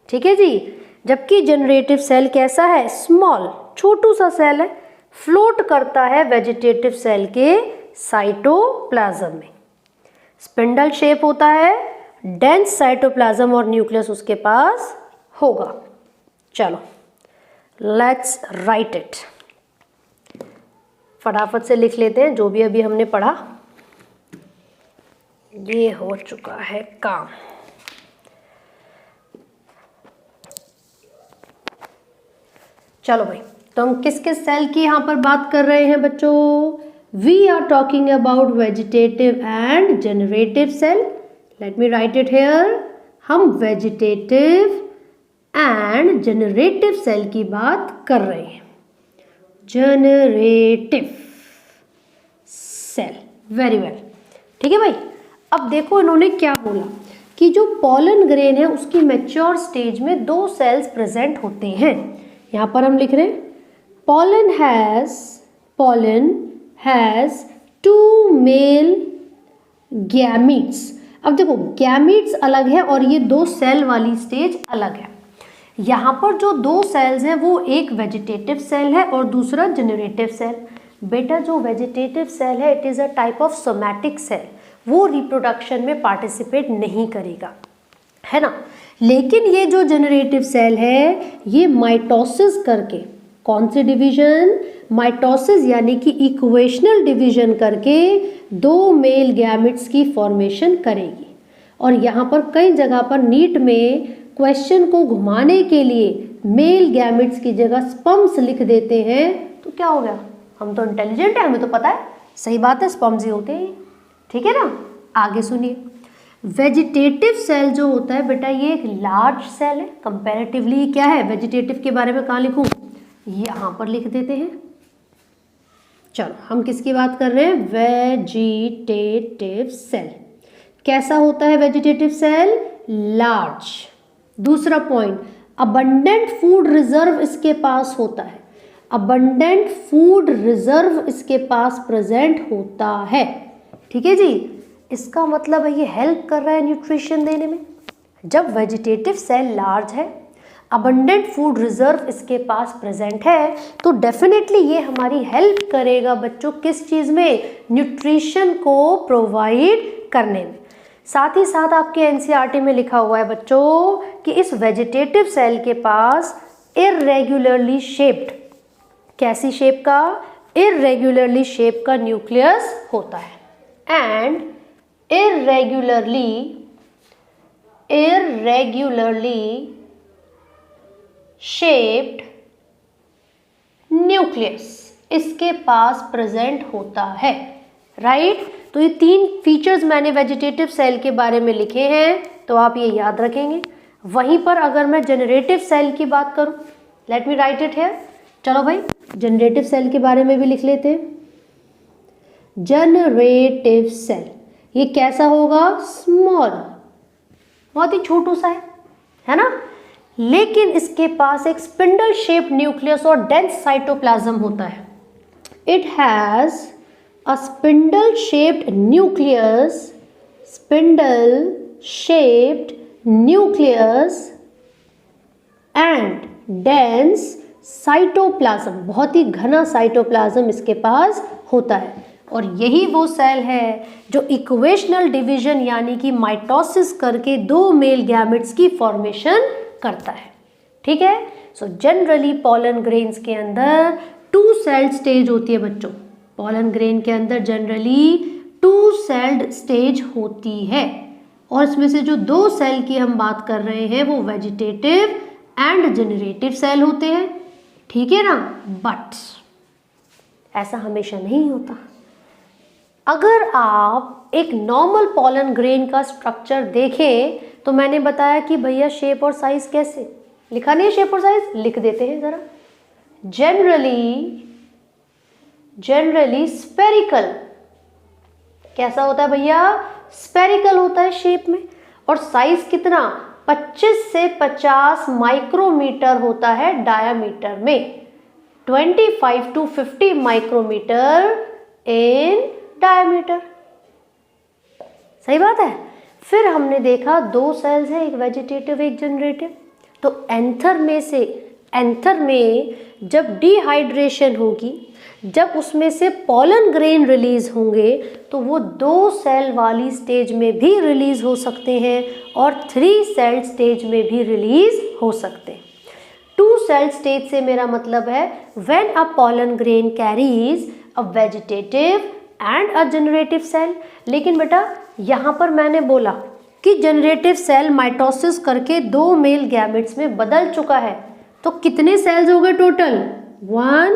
ठीक है जी। जबकि जनरेटिव सेल कैसा है? स्मॉल, छोटू सा सेल है, फ्लोट करता है वेजिटेटिव सेल के साइटोप्लाज्म में, स्पिंडल शेप होता है, डेंस साइटोप्लाज्म और न्यूक्लियस उसके पास होगा। चलो लेट्स राइट इट, फटाफट से लिख लेते हैं जो भी अभी हमने पढ़ा। ये हो चुका है काम। चलो भाई तो हम किस किस सेल की यहाँ पर बात कर रहे हैं बच्चों? We are talking about vegetative and generative cell. Let me write it here. हम वेजिटेटिव एंड जनरेटिव सेल की बात कर रहे हैं। जनरेटिव सेल, वेरी वेल, ठीक है भाई। अब देखो इन्होंने क्या बोला कि जो पॉलन ग्रेन है उसकी मैच्योर स्टेज में 2 सेल्स प्रेजेंट होते हैं। यहाँ पर हम लिख रहे हैं pollen has 2 male gametes। अब देखो गैमीट्स अलग है और ये 2 सेल वाली स्टेज अलग है। यहाँ पर जो 2 सेल्स हैं वो एक वेजिटेटिव सेल है और दूसरा जनरेटिव सेल। बेटा जो वेजिटेटिव सेल है it is a type of somatic cell, वो रिप्रोडक्शन में पार्टिसिपेट नहीं करेगा, है ना। लेकिन ये जो जनरेटिव सेल है ये माइटोसिस करके, कौन सी डिवीजन? माइटोसिस यानी कि इक्वेशनल डिवीजन करके 2 मेल गैमेट्स की फॉर्मेशन करेगी। और यहाँ पर कई जगह पर नीट में क्वेश्चन को घुमाने के लिए मेल गैमेट्स की जगह स्पर्म्स लिख देते हैं, तो क्या हो गया? हम तो इंटेलिजेंट हैं, हमें तो पता है। सही बात है, स्पर्म्स ही होते हैं, ठीक है ना। आगे सुनिए, वेजिटेटिव सेल जो होता है बेटा ये एक लार्ज सेल है कंपैरेटिवली। क्या है वेजिटेटिव के बारे में? कहाँ लिखूं? यहाँ पर लिख देते हैं। चलो हम किसकी बात कर रहे हैं? Vegetative cell. कैसा होता है वेजिटेटिव सेल? लार्ज। दूसरा पॉइंट, अबंडेंट फूड रिजर्व इसके पास होता है। अबंडेंट फूड रिजर्व इसके पास प्रेजेंट होता है, ठीक है जी। इसका मतलब है ये हेल्प कर रहा है न्यूट्रिशन देने में। जब वेजिटेटिव सेल लार्ज है, अबंडेंट फूड रिजर्व इसके पास प्रेजेंट है, तो डेफिनेटली ये हमारी हेल्प करेगा बच्चों किस चीज़ में? न्यूट्रिशन को प्रोवाइड करने में। साथ ही साथ आपके एनसीईआरटी में लिखा हुआ है बच्चों कि इस वेजिटेटिव सेल के पास इर्रेगुलरली शेप्ड, कैसी शेप का? इर्रेगुलरली शेप का न्यूक्लियस होता है। एंड irregularly shaped न्यूक्लियस इसके पास प्रेजेंट होता है, राइट। तो ये 3 फीचर्स मैंने वेजिटेटिव सेल के बारे में लिखे हैं, तो आप ये याद रखेंगे। वहीं पर अगर मैं जनरेटिव सेल की बात करूं, late me write it here. चलो भाई जनरेटिव सेल के बारे में भी लिख लेते हैं। जनरेटिव सेल ये कैसा होगा? स्मॉल, बहुत ही छोटू सा है ना। लेकिन इसके पास एक स्पिंडल शेप्ड न्यूक्लियस और डेंस साइटोप्लाज्म होता है। It has a spindle shaped nucleus, spindle shaped nucleus and dense cytoplasm, बहुत ही घना साइटोप्लाज्म इसके पास होता है। और यही वो सेल है जो इक्वेशनल डिवीजन यानी कि माइटोसिस करके 2 मेल गैमेट्स की फॉर्मेशन करता है, ठीक है। सो जनरली पॉलन ग्रेन्स के अंदर 2 सेल्ड स्टेज होती है बच्चों। पॉलन ग्रेन के अंदर जनरली 2 सेल्ड स्टेज होती है और इसमें से जो 2 सेल की हम बात कर रहे हैं वो वेजिटेटिव एंड जनरेटिव सेल होते हैं, ठीक है ना। बट ऐसा हमेशा नहीं होता। अगर आप एक नॉर्मल पॉलन ग्रेन का स्ट्रक्चर देखें तो मैंने बताया कि भैया शेप और साइज कैसे लिखा नहीं है, शेप और साइज लिख देते हैं जरा। जनरली स्फेरिकल, कैसा होता है भैया? स्फेरिकल होता है शेप में। और साइज कितना? 25 से 50 माइक्रोमीटर होता है डायामीटर में, 25 to 50 माइक्रोमीटर इन डायमीटर। सही बात है। फिर हमने देखा 2 सेल्स हैं, एक वेजिटेटिव एक जनरेटिव। तो एंथर में जब डिहाइड्रेशन होगी, जब उसमें से पॉलन ग्रेन रिलीज होंगे तो वो 2 सेल वाली स्टेज में भी रिलीज हो सकते हैं और 3 सेल स्टेज में भी रिलीज हो सकते हैं। 2 सेल स्टेज से मेरा मतलब है when a pollen grain carries a vegetative and a generative cell. लेकिन बेटा यहाँ पर मैंने बोला कि जनरेटिव सेल माइटोसिस करके 2 मेल गैमेट्स में बदल चुका है, तो कितने सेल्स हो गए टोटल? 1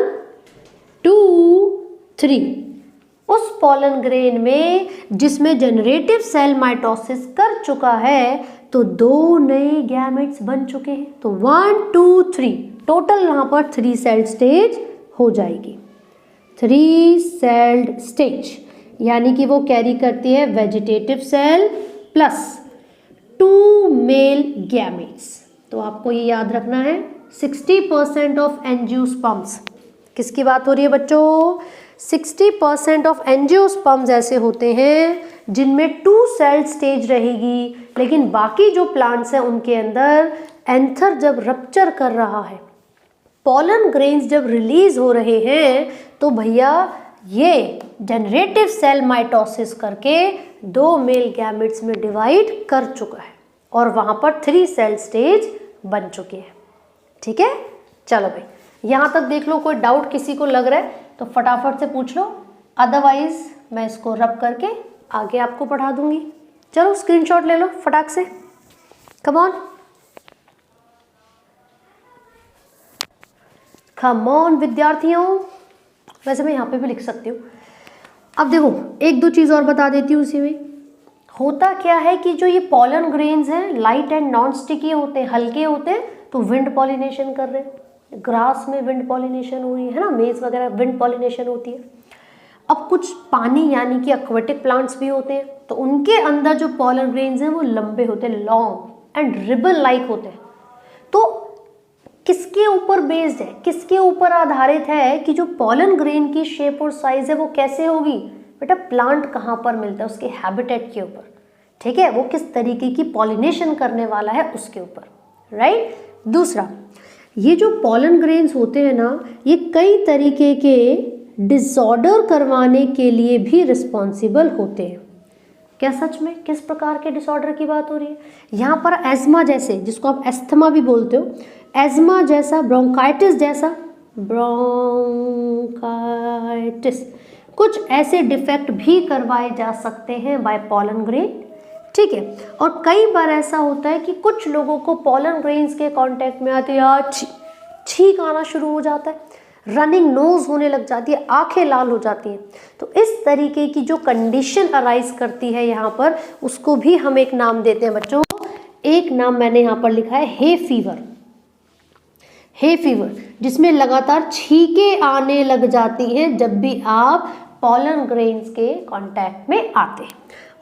2 3। उस पॉलन ग्रेन में जिसमें जनरेटिव सेल माइटोसिस कर चुका है तो 2 नए गैमेट्स बन चुके हैं। तो 1 2 3 टोटल यहाँ पर 3 सेल्ड स्टेज हो जाएगी। 3 सेल्ड स्टेज यानी कि वो कैरी करती है vegetative cell plus 2 male gametes. तो आपको ये याद रखना है 60% ऑफ एंजियोस्पर्म्स, किसकी बात हो रही है बच्चों? 60% ऑफ एंजियोस्पर्म्स ऐसे होते हैं जिनमें 2 सेल्ड स्टेज रहेगी, लेकिन बाकी जो प्लांट्स हैं उनके अंदर एंथर जब रप्चर कर रहा है, पॉलन ग्रेन्स जब रिलीज हो रहे हैं, तो भैया ये जनरेटिव सेल माइटोसिस करके 2 मेल गैमेट्स में डिवाइड कर चुका है और वहाँ पर 3 सेल स्टेज बन चुके हैं। ठीक है, चलो भाई यहाँ तक देख लो। कोई डाउट किसी को लग रहा है तो फटाफट से पूछ लो, अदरवाइज मैं इसको रब करके आगे आपको पढ़ा दूंगी। चलो स्क्रीनशॉट ले लो फटाक से, कम ऑन कम ऑन विद्यार्थियों। वैसे मैं यहाँ पे भी लिख सकती हूँ। अब देखो एक दो चीज़ और बता देती हूँ उसी में। होता क्या है कि जो ये पॉलन ग्रेन्स हैं लाइट एंड नॉन स्टिकी होते हैं, हल्के होते हैं, तो विंड पॉलिनेशन कर रहे हैं। ग्रास में विंड पॉलिनेशन हो रही है ना, मेज वगैरह विंड पॉलिनेशन होती है। अब कुछ पानी यानी कि एक्वेटिक प्लांट्स भी होते हैं, तो उनके अंदर जो पॉलन ग्रेन्स हैं वो लंबे होते हैं, लॉन्ग एंड रिबन लाइक होते हैं। तो किसके ऊपर बेस्ड है, किसके ऊपर आधारित है कि जो पॉलन ग्रेन की शेप और साइज है वो कैसे होगी? बेटा प्लांट कहाँ पर मिलता है, उसके हैबिटेट के ऊपर। ठीक है, वो किस तरीके की पॉलिनेशन करने वाला है उसके ऊपर, राइट। दूसरा, ये जो पॉलन ग्रेन्स होते हैं ना, ये कई तरीके के डिसऑर्डर करवाने के लिए भी रिस्पॉन्सिबल होते हैं। क्या सच में? किस प्रकार के डिसऑर्डर की बात हो रही है? यहाँ पर एज्मा जैसे, जिसको आप एस्थमा भी बोलते हो, एज्मा जैसा, ब्रोंकाइटिस जैसा, ब्रोंकाइटिस, कुछ ऐसे डिफेक्ट भी करवाए जा सकते हैं बाय पॉलन ग्रेन। ठीक है, और कई बार ऐसा होता है कि कुछ लोगों को पॉलन ग्रेन्स के कांटेक्ट में आते या छींक आना शुरू हो जाता है, रनिंग नोज होने लग जाती है, आंखें लाल हो जाती हैं। तो इस तरीके की जो कंडीशन अराइज करती है यहाँ पर, उसको भी हम एक नाम देते हैं बच्चों। एक नाम मैंने यहाँ पर लिखा है हे फीवर। हे फीवर, जिसमें लगातार छींकें आने लग जाती हैं जब भी आप पॉलन ग्रेन्स के कांटेक्ट में आते हैं।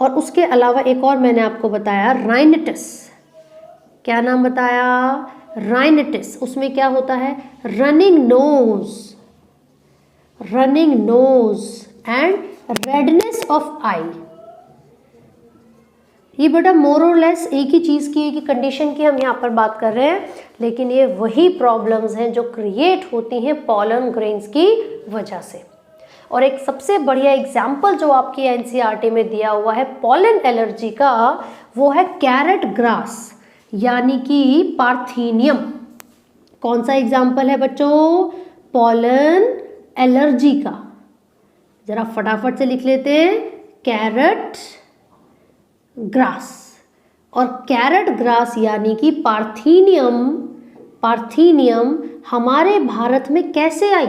और उसके अलावा एक और मैंने आपको बताया राइनिटिस। क्या नाम बताया? राइनिटिस। उसमें क्या होता है? Running nose and redness of eye. ये बेटा मोर और लेस एक ही चीज़ की, एक ही कंडीशन की हम यहाँ पर बात कर रहे हैं, लेकिन ये वही प्रॉब्लम्स हैं जो क्रिएट होती हैं पॉलन ग्रेन्स की वजह से। और एक सबसे बढ़िया एग्जाम्पल जो आपकी एनसीईआरटी में दिया हुआ है पॉलन एलर्जी का, वो है कैरेट ग्रास यानी कि पार्थेनियम। कौन सा एग्जाम्पल है बच्चों? पॉलन एलर्जी का। जरा फटाफट से लिख लेते हैं, कैरेट ग्रास। और कैरेट ग्रास यानी कि पार्थेनियम हमारे भारत में कैसे आई,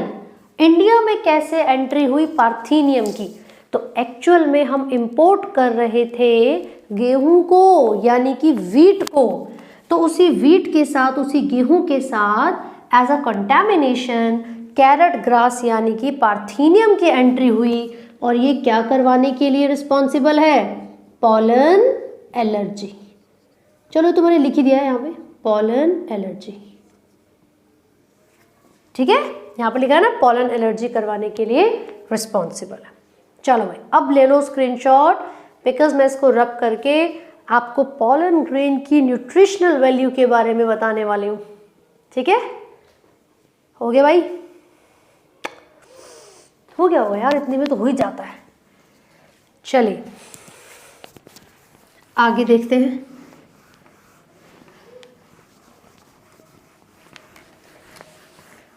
इंडिया में कैसे एंट्री हुई पार्थेनियम की? तो एक्चुअल में हम इंपोर्ट कर रहे थे गेहूं को यानी कि वीट को। तो उसी वीट के साथ, उसी गेहूं के साथ as a contamination carrot grass यानी कि पार्थेनियम की एंट्री हुई, और ये क्या करवाने के लिए रिस्पॉन्सिबल है? Pollen allergy. चलो तुम्हारे लिख ही दिया है यहाँ पे, पॉलन एलर्जी। ठीक है, यहाँ पर लिखा है ना, पॉलन एलर्जी करवाने के लिए रिस्पॉन्सिबल है। चलो भाई अब ले लो स्क्रीनशॉट, बिकॉज मैं इसको रब करके आपको पॉलन ग्रेन की न्यूट्रिशनल वैल्यू के बारे में बताने वाली हूँ। ठीक है, हो गया भाई? हो गया होगा यार, इतने में तो हो ही जाता है। चलिए आगे देखते हैं।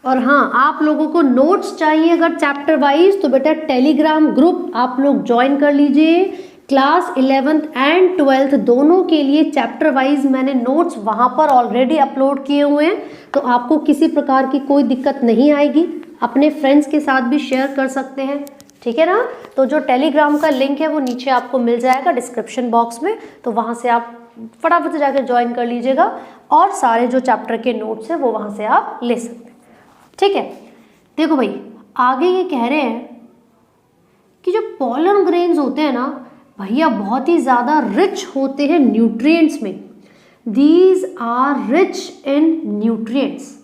और हाँ, आप लोगों को नोट्स चाहिए अगर चैप्टर वाइज, तो बेटा टेलीग्राम ग्रुप आप लोग ज्वाइन कर लीजिए। क्लास 11th एंड 12th दोनों के लिए चैप्टर वाइज मैंने नोट्स वहाँ पर ऑलरेडी अपलोड किए हुए हैं, तो आपको किसी प्रकार की कोई दिक्कत नहीं आएगी। अपने फ्रेंड्स के साथ भी शेयर कर सकते हैं, ठीक है ना। तो जो टेलीग्राम का लिंक है वो नीचे आपको मिल जाएगा डिस्क्रिप्शन बॉक्स में, तो वहाँ से आप फटाफट से जाकर ज्वाइन कर लीजिएगा और सारे जो चैप्टर के नोट्स हैं वो वहाँ से आप ले सकते हैं, ठीक है। देखो भाई आगे ये कह रहे हैं कि जो पॉलन ग्रेन्स होते हैं ना भैया बहुत ही ज़्यादा रिच होते हैं न्यूट्रिएंट्स में। These are rich in nutrients,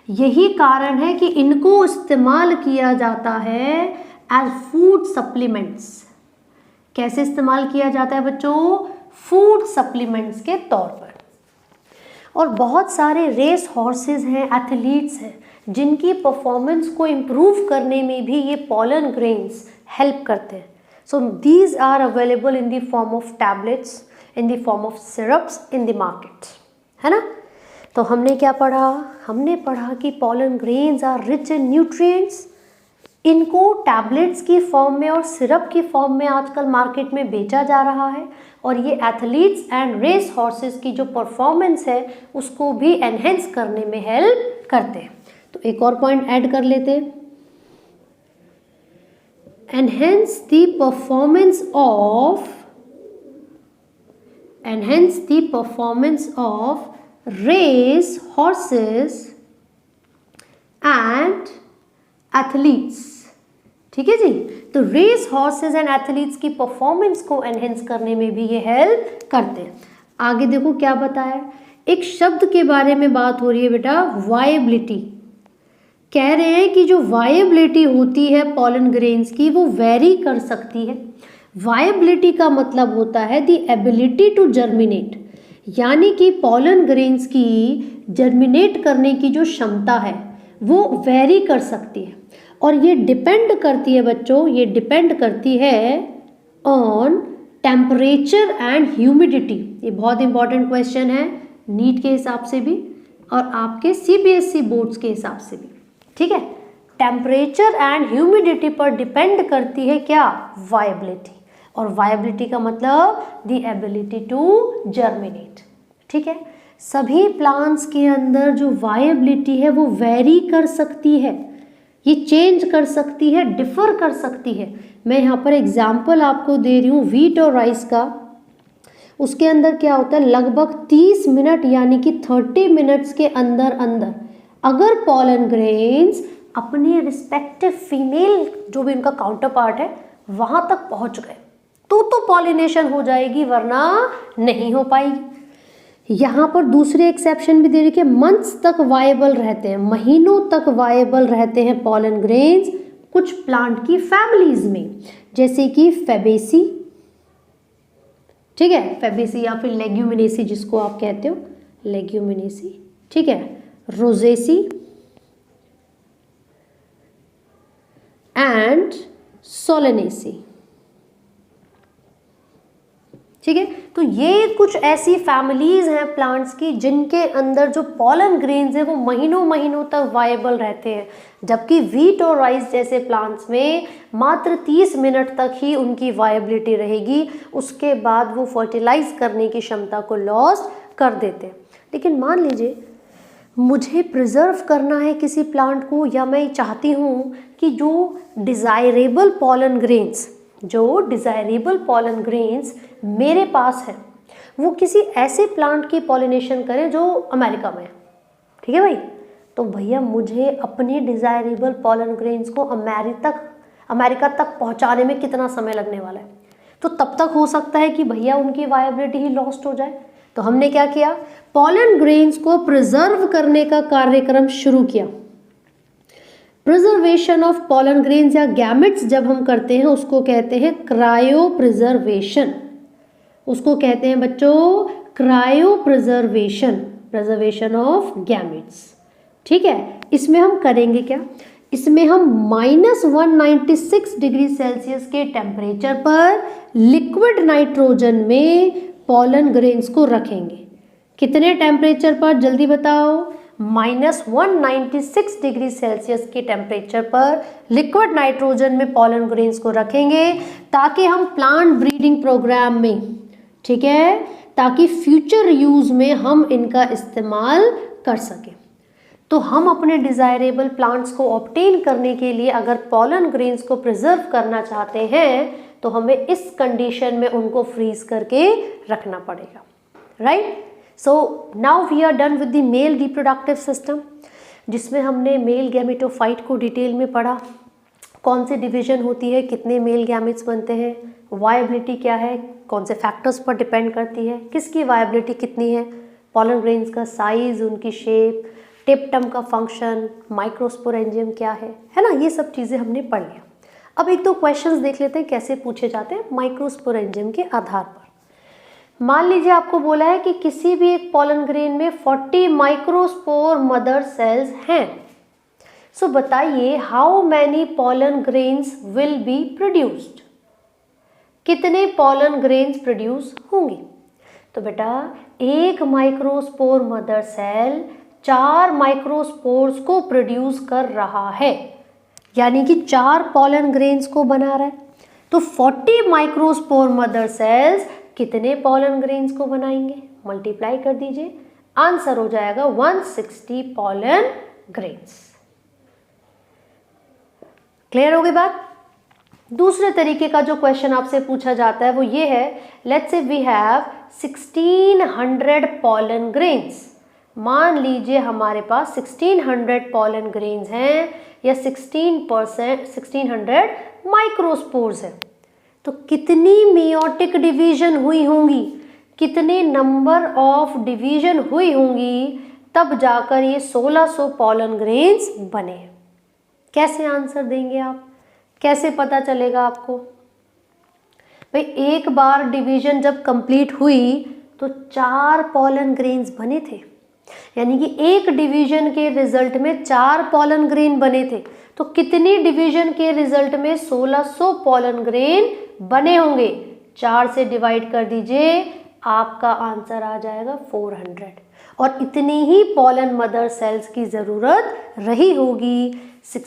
यही कारण है कि इनको इस्तेमाल किया जाता है एज फूड सप्लीमेंट्स। कैसे इस्तेमाल किया जाता है बच्चों? फूड सप्लीमेंट्स के तौर पर। और बहुत सारे रेस हॉर्सेस हैं, एथलीट्स हैं, जिनकी परफॉर्मेंस को इम्प्रूव करने में भी ये पॉलन ग्रेन्स हेल्प करते हैं। So these are available in the form of tablets, in the form of syrups in the market, है ना। तो हमने क्या पढ़ा? हमने पढ़ा कि pollen grains are rich in nutrients. इनको टैबलेट्स की फॉर्म में और सिरप की फॉर्म में आजकल मार्केट में बेचा जा रहा है, और ये एथलीट्स एंड रेस हॉर्सेस की जो परफॉर्मेंस है उसको भी एनहेंस करने में हेल्प करते हैं। तो एक और पॉइंट ऐड कर लेते हैं, enhance the performance of race horses and athletes, ठीक है जी। तो रेस हॉर्सेस एंड एथलीट्स की परफॉर्मेंस को एनहेंस करने में भी ये हेल्प करते हैं। आगे देखो क्या बताया, एक शब्द के बारे में बात हो रही है बेटा, वायबिलिटी। कह रहे हैं कि जो वायबिलिटी होती है पॉलन ग्रेन्स की वो वेरी कर सकती है। वायबिलिटी का मतलब होता है द एबिलिटी टू जर्मिनेट, यानी कि पॉलन ग्रेन्स की जर्मिनेट करने की जो क्षमता है वो वेरी कर सकती है। और ये डिपेंड करती है बच्चों, ये डिपेंड करती है ऑन टेम्परेचर एंड ह्यूमिडिटी। ये बहुत इंपॉर्टेंट क्वेश्चन है नीट के हिसाब से भी और आपके सीबीएसई बोर्ड्स के हिसाब से भी, ठीक है। टेम्परेचर एंड ह्यूमिडिटी पर डिपेंड करती है क्या? वायबिलिटी। और वायबिलिटी का मतलब द एबिलिटी टू जर्मिनेट, ठीक है। सभी प्लांट्स के अंदर जो वायबिलिटी है वो वेरी कर सकती है, ये चेंज कर सकती है, डिफर कर सकती है। मैं यहाँ पर एग्जाम्पल आपको दे रही हूँ व्हीट और राइस का। उसके अंदर क्या होता है, लगभग 30 मिनट यानी कि 30 मिनट्स के अंदर अंदर अगर पॉलन ग्रेन्स अपने रिस्पेक्टिव फीमेल जो भी उनका काउंटर पार्ट है वहाँ तक पहुँच गए तो पॉलिनेशन हो जाएगी, वरना नहीं हो पाएगी। यहाँ पर दूसरे एक्सेप्शन भी दे रही है, मंथ्स तक वायबल रहते हैं, महीनों तक वायबल रहते हैं पॉलन ग्रेन्स कुछ प्लांट की फैमिलीज में, जैसे कि फेबेसी, ठीक है, फेबेसी या फिर लेग्यूमिनेसी जिसको आप कहते हो, लेग्यूमिनेसी, ठीक है, रोजेसी एंड सोलेनेसी, ठीक है। तो ये कुछ ऐसी फैमिलीज हैं प्लांट्स की जिनके अंदर जो पॉलन ग्रेन्स हैं वो महीनों महीनों तक वायबल रहते हैं, जबकि व्हीट और राइस जैसे प्लांट्स में मात्र 30 मिनट तक ही उनकी वायबिलिटी रहेगी, उसके बाद वो फर्टिलाइज करने की क्षमता को लॉस कर देते हैं। लेकिन मान लीजिए मुझे प्रिजर्व करना है किसी प्लांट को, या मैं चाहती हूँ कि जो डिज़ायरेबल पॉलन ग्रेन्स मेरे पास है वो किसी ऐसे प्लांट की पॉलिनेशन करें जो अमेरिका में है, ठीक है भाई। तो भैया मुझे अपने डिज़ायरेबल पॉलन ग्रेन्स को अमेरिका तक पहुंचाने में कितना समय लगने वाला है? तो तब तक हो सकता है कि भैया उनकी वायबिलिटी ही लॉस्ट हो जाए। तो हमने क्या किया, पॉलन ग्रेन्स को प्रिजर्व करने का कार्यक्रम शुरू किया। प्रिजर्वेशन ऑफ पॉलन ग्रेन्स या गैमेट्स जब हम करते हैं उसको कहते हैं क्रायो प्रिजर्वेशन, उसको कहते हैं बच्चों क्रायो प्रिजर्वेशन ऑफ गैमेट्स, ठीक है। इसमें हम करेंगे क्या, इसमें हम -196 डिग्री सेल्सियस के टेम्परेचर पर लिक्विड नाइट्रोजन में पॉलन ग्रेन्स को रखेंगे। कितने टेम्परेचर पर, जल्दी बताओ, -196 डिग्री सेल्सियस के टेम्परेचर पर लिक्विड नाइट्रोजन में पॉलन ग्रेन्स को रखेंगे, ताकि हम प्लांट ब्रीडिंग प्रोग्राम में, ठीक है, ताकि फ्यूचर यूज में हम इनका इस्तेमाल कर सकें। तो हम अपने डिज़ायरेबल प्लांट्स को ऑब्टेन करने के लिए अगर पॉलन ग्रेन्स को प्रिजर्व करना चाहते हैं तो हमें इस कंडीशन में उनको फ्रीज करके रखना पड़ेगा, right. So now we are done with the male reproductive system, जिसमें हमने मेल गैमेटोफाइट को डिटेल में पढ़ा, कौन सी डिवीजन होती है, कितने मेल गैमेट्स बनते हैं, वायबिलिटी क्या है, कौन से फैक्टर्स पर डिपेंड करती है, किसकी वायबिलिटी कितनी है, पॉलन ग्रेन्स का साइज, उनकी शेप, टिप-टम का फंक्शन, माइक्रोस्पोरेंजियम क्या है ना, ये सब चीज़ें हमने पढ़ लिया। अब एक दो क्वेश्चंस देख लेते हैं कैसे पूछे जाते हैं माइक्रोस्पोरेंजियम के आधार पर। मान लीजिए आपको बोला है कि किसी भी एक पॉलन ग्रेन में 40 माइक्रोस्पोर मदर सेल्स हैं। सो बताइए how many pollen grains will be produced, कितने पॉलन ग्रेन्स प्रोड्यूस होंगे। तो बेटा एक माइक्रोस्पोर मदर सेल 4 माइक्रोस्पोर्स को प्रोड्यूस कर रहा है, यानी कि 4 पॉलन ग्रेन्स को बना रहा है। तो 40 माइक्रोस्पोर मदर सेल्स कितने पॉलन ग्रेन्स को बनाएंगे, मल्टीप्लाई कर दीजिए, आंसर हो जाएगा 160 पॉलन ग्रेन्स। क्लियर हो गई बात। दूसरे तरीके का जो क्वेश्चन आपसे पूछा जाता है वो ये है, let's say we have 1600 pollen grains. मान लीजिए हमारे पास 1600 पॉलन ग्रेन्स हैं या 1600 माइक्रोस्पोर्स हैं, तो कितनी मेयोटिक डिवीजन हुई होंगी, कितने नंबर ऑफ डिवीजन हुई होंगी, तब जाकर ये 1600 पॉलन ग्रेन्स बने। कैसे आंसर देंगे आप, कैसे पता चलेगा आपको। भाई एक बार डिवीजन जब कंप्लीट हुई तो 4 पॉलन ग्रेन्स बने थे, यानी कि एक डिवीजन के रिजल्ट में 4 पॉलन ग्रेन बने थे। तो कितनी डिवीजन के रिजल्ट में 1600 पॉलन ग्रेन बने होंगे, 4 से डिवाइड कर दीजिए, आपका आंसर आ जाएगा 400। और इतनी ही पॉलन मदर सेल्स की ज़रूरत रही होगी